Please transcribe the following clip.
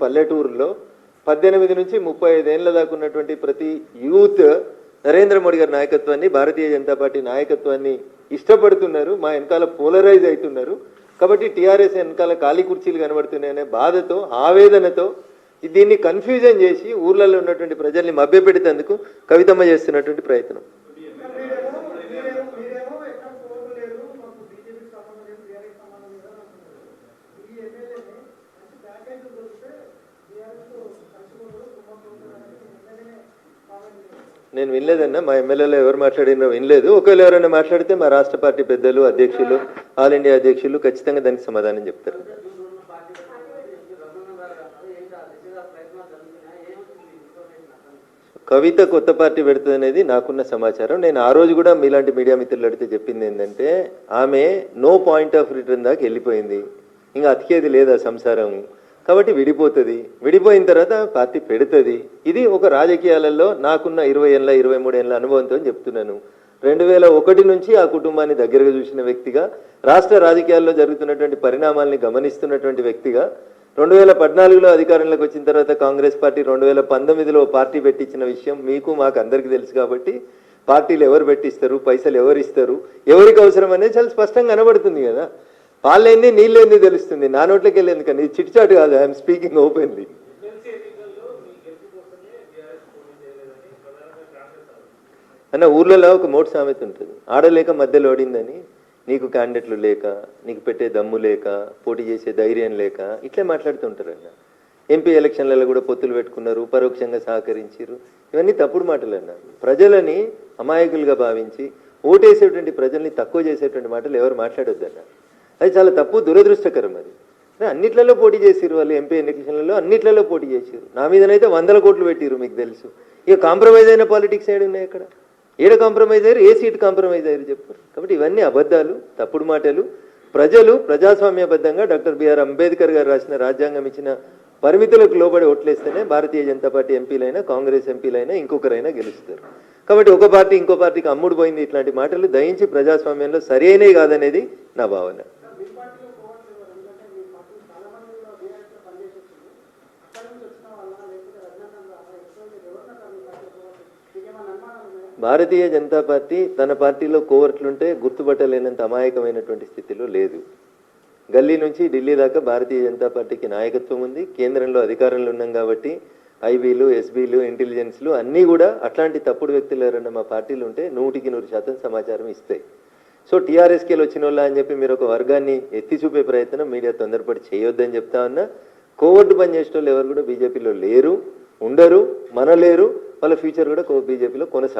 పల్లెటూరులో 18 నుంచి 35 ఏళ్ల దాకా ఉన్నటువంటి ప్రతి యూత్ నరేంద్ర మోడీ గారి నాయకత్వాన్ని, భారతీయ జనతా పార్టీ నాయకత్వాన్ని ఇష్టపడుతున్నారు. మా వెనకాల పోలరైజ్ అవుతున్నారు. కాబట్టి టీఆర్ఎస్ వెనకాల ఖాళీ కుర్చీలు కనబడుతున్నాయనే బాధతో, ఆవేదనతో దీన్ని కన్ఫ్యూజన్ చేసి ఊర్లలో ఉన్నటువంటి ప్రజల్ని మభ్యపెట్టేందుకు కవితమ్మ చేస్తున్నటువంటి ప్రయత్నం. నేను వినలేదన్నా, మా ఎమ్మెల్యేలో ఎవరు మాట్లాడినో వినలేదు. ఒకవేళ ఎవరైనా మాట్లాడితే మా రాష్ట్ర పార్టీ పెద్దలు, అధ్యక్షులు, ఆల్ ఇండియా అధ్యక్షులు ఖచ్చితంగా దానికి సమాధానం చెప్తారు. కవిత కొత్త పార్టీ పెడుతుంది అనేది నాకున్న సమాచారం. నేను ఆ రోజు కూడా మీలాంటి మీడియా మిత్రులు అడిగితే చెప్పింది ఏంటంటే, ఆమె నో పాయింట్ ఆఫ్ రిటర్న్ దాకా వెళ్ళిపోయింది, ఇంకా అతికేది లేదా సంసారం, కాబట్టి విడిపోతుంది. విడిపోయిన తర్వాత పార్టీ పెడుతుంది. ఇది ఒక రాజకీయాలలో నాకున్న 20 ఏళ్ళ 23 ఏళ్ళ అనుభవంతో చెప్తున్నాను. 2001 నుంచి ఆ కుటుంబాన్ని దగ్గరగా చూసిన వ్యక్తిగా, రాష్ట్ర రాజకీయాల్లో జరుగుతున్నటువంటి పరిణామాల్ని గమనిస్తున్నటువంటి వ్యక్తిగా, 2014లో అధికారంలోకి వచ్చిన తర్వాత కాంగ్రెస్ పార్టీ 2019లో పార్టీ పెట్టించిన విషయం మీకు మాకు అందరికీ తెలుసు. కాబట్టి పార్టీలు ఎవరు పెట్టిస్తారు, పైసలు ఎవరు ఇస్తారు, ఎవరికి అవసరం అనేది చాలా స్పష్టంగా కనబడుతుంది కదా. పాలేంది నీళ్ళేంది తెలుస్తుంది. నా నోట్లోకి వెళ్ళేంది కానీ ఇది చిట్చాటు కాదు. I'm speaking openly. అన్న, ఊర్లలో ఒక మోటు సామెత ఉంటుంది, ఆడలేక మధ్యలో ఓడిందని. నీకు క్యాండిడేట్లు లేక, నీకు పెట్టే దమ్ము లేక, పోటీ చేసే ధైర్యం లేక ఇట్లే మాట్లాడుతుంటారు అన్న. ఎంపీ ఎలక్షన్లలో కూడా పొత్తులు పెట్టుకున్నారు, పరోక్షంగా సహకరించారు. ఇవన్నీ తప్పుడు మాటలు అన్న. ప్రజలని అమాయకులుగా భావించి ఓటేసేటువంటి ప్రజల్ని తక్కువ చేసేటువంటి మాటలు ఎవరు మాట్లాడొద్దన్న. అది చాలా తప్పు, దురదృష్టకరం. అది అన్నిట్లలో పోటీ చేసిరు వాళ్ళు. ఎంపీ ఎన్నికలలో అన్నిట్లలో పోటీ చేసారు. నా మీదనైతే 100 కోట్లు పెట్టిరు, మీకు తెలుసు. ఇక కాంప్రమైజ్ అయిన పాలిటిక్స్ ఏడు ఉన్నాయి అక్కడ? ఏడ కాంప్రమైజ్ అయ్యారు? ఏ సీట్ కాంప్రమైజ్ అయ్యారు చెప్పారు? కాబట్టి ఇవన్నీ అబద్ధాలు, తప్పుడు మాటలు. ప్రజలు ప్రజాస్వామ్యబద్ధంగా డాక్టర్ బిఆర్ అంబేద్కర్ గారు రాసిన రాజ్యాంగం ఇచ్చిన పరిమితులకు లోబడి ఓట్లేస్తేనే భారతీయ జనతా పార్టీ ఎంపీలైనా, కాంగ్రెస్ ఎంపీలైనా, ఇంకొకరైనా గెలుస్తారు. కాబట్టి ఒక పార్టీ ఇంకో పార్టీకి అమ్ముడు పోయింది ఇట్లాంటి మాటలు దయించి ప్రజాస్వామ్యంలో సరి అయినవి కాదనేది నా భావన. భారతీయ జనతా పార్టీ తన పార్టీలో కోవర్ట్లుంటే గుర్తుపట్టలేనంత అమాయకమైనటువంటి స్థితిలో లేదు. గల్లీ నుంచి ఢిల్లీ దాకా భారతీయ జనతా పార్టీకి నాయకత్వం ఉంది. కేంద్రంలో అధికారంలో ఉన్నాం కాబట్టి ఐబీలు, ఎస్బీలు, ఇంటెలిజెన్స్లు అన్నీ కూడా అట్లాంటి తప్పుడు వ్యక్తులు ఎవరన్నా మా పార్టీలు ఉంటే 100% సమాచారం ఇస్తాయి. సో టీఆర్ఎస్కేలు వచ్చిన వాళ్ళ అని చెప్పి మీరు ఒక వర్గాన్ని ఎత్తి చూపే ప్రయత్నం మీడియా తొందరపడి చేయొద్దని చెప్తా ఉన్నా. కోవర్టు పని చేసే వాళ్ళు ఎవరు కూడా బీజేపీలో లేరు, ఉండరు, మనలేరు. వాళ్ళ ఫ్యూచర్ కూడా బీజేపీలో కొనసాగుతుంది.